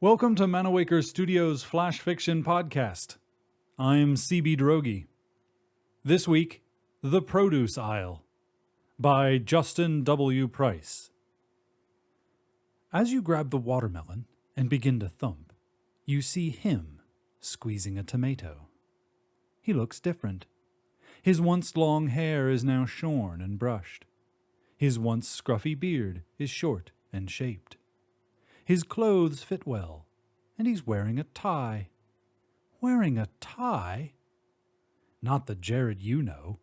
Welcome to Manawaker Studios Flash Fiction Podcast. I'm CB Drogi. This week, The Produce Aisle by Justin W. Price. As you grab the watermelon and begin to thump, you see him squeezing a tomato. He looks different. His once long hair is now shorn and brushed. His once scruffy beard is short and shaped. His clothes fit well, and he's wearing a tie. Wearing a tie? Not the Jared you know.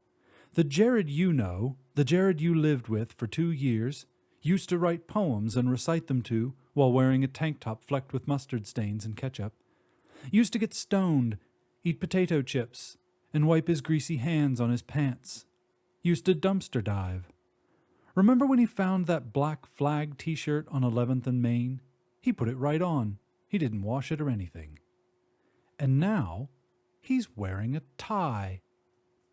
The Jared you know, the Jared you lived with for 2 years, used to write poems and recite them to while wearing a tank top flecked with mustard stains and ketchup. Used to get stoned, eat potato chips, and wipe his greasy hands on his pants. Used to dumpster dive. Remember when he found that Black Flag t-shirt on 11th and Main? He put it right on. He didn't wash it or anything. And now, he's wearing a tie.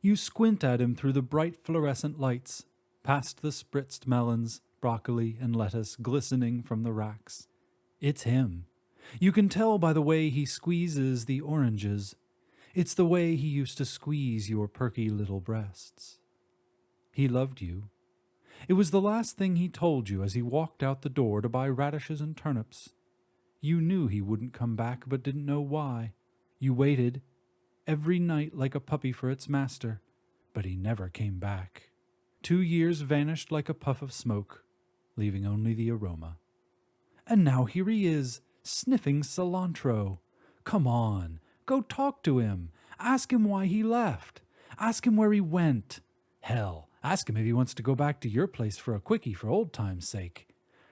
You squint at him through the bright fluorescent lights, past the spritzed melons, broccoli, and lettuce glistening from the racks. It's him. You can tell by the way he squeezes the oranges. It's the way he used to squeeze your perky little breasts. He loved you. It was the last thing he told you as he walked out the door to buy radishes and turnips. You knew he wouldn't come back, but didn't know why. You waited, every night like a puppy for its master, but he never came back. 2 years vanished like a puff of smoke, leaving only the aroma. And now here he is, sniffing cilantro. Come on, go talk to him. Ask him why he left. Ask him where he went. Hell, ask him if he wants to go back to your place for a quickie for old time's sake.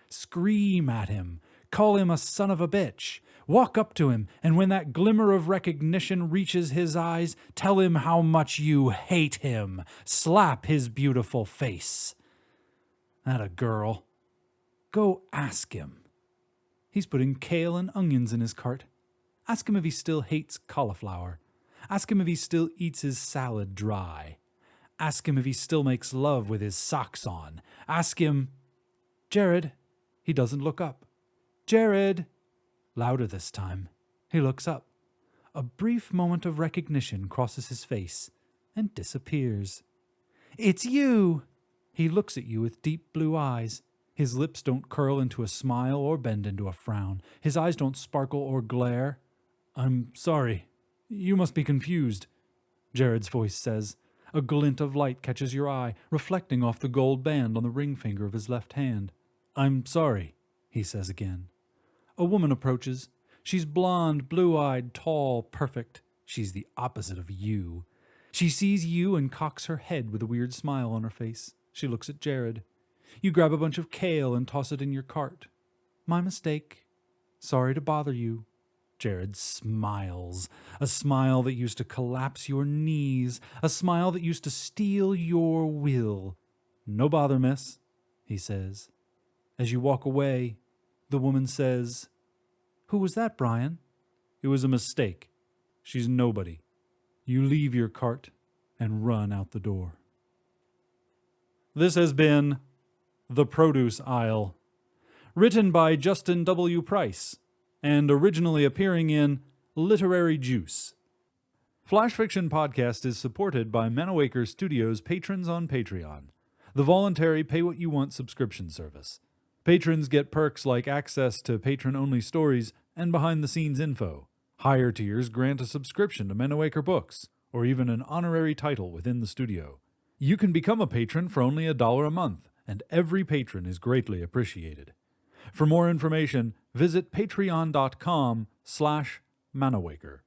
Scream at him. Call him a son of a bitch. Walk up to him, and when that glimmer of recognition reaches his eyes, tell him how much you hate him. Slap his beautiful face. Atta girl. Go ask him. He's putting kale and onions in his cart. Ask him if he still hates cauliflower. Ask him if he still eats his salad dry. Ask him if he still makes love with his socks on. Ask him, Jared. He doesn't look up. Jared. Louder this time. He looks up. A brief moment of recognition crosses his face and disappears. It's you. He looks at you with deep blue eyes. His lips don't curl into a smile or bend into a frown. His eyes don't sparkle or glare. I'm sorry. You must be confused, Jared's voice says. A glint of light catches your eye, reflecting off the gold band on the ring finger of his left hand. I'm sorry, he says again. A woman approaches. She's blonde, blue-eyed, tall, perfect. She's the opposite of you. She sees you and cocks her head with a weird smile on her face. She looks at Jared. You grab a bunch of kale and toss it in your cart. My mistake. Sorry to bother you. Jared smiles, a smile that used to collapse your knees, a smile that used to steal your will. No bother, miss, he says. As you walk away, the woman says, Who was that, Brian? It was a mistake. She's nobody. You leave your cart and run out the door. This has been The Produce Aisle, written by Justin W. Price, and originally appearing in Literary Juice. Flash Fiction Podcast is supported by Manawaker Studios patrons on Patreon, the voluntary pay-what-you-want subscription service. Patrons get perks like access to patron-only stories and behind-the-scenes info. Higher tiers grant a subscription to Manawaker Books, or even an honorary title within the studio. You can become a patron for only $1 a month, and every patron is greatly appreciated. For more information, visit patreon.com/Manawaker.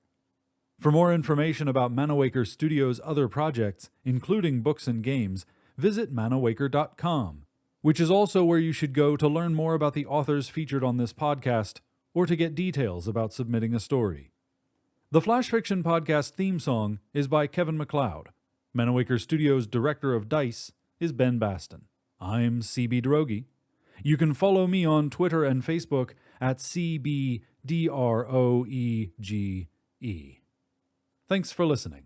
For more information about Manawaker Studios' other projects, including books and games, visit manawaker.com, which is also where you should go to learn more about the authors featured on this podcast or to get details about submitting a story. The Flash Fiction Podcast theme song is by Kevin MacLeod. Manawaker Studios' director of DICE is Ben Baston. I'm CB Drogi. You can follow me on Twitter and Facebook at CBDROEGE. Thanks for listening.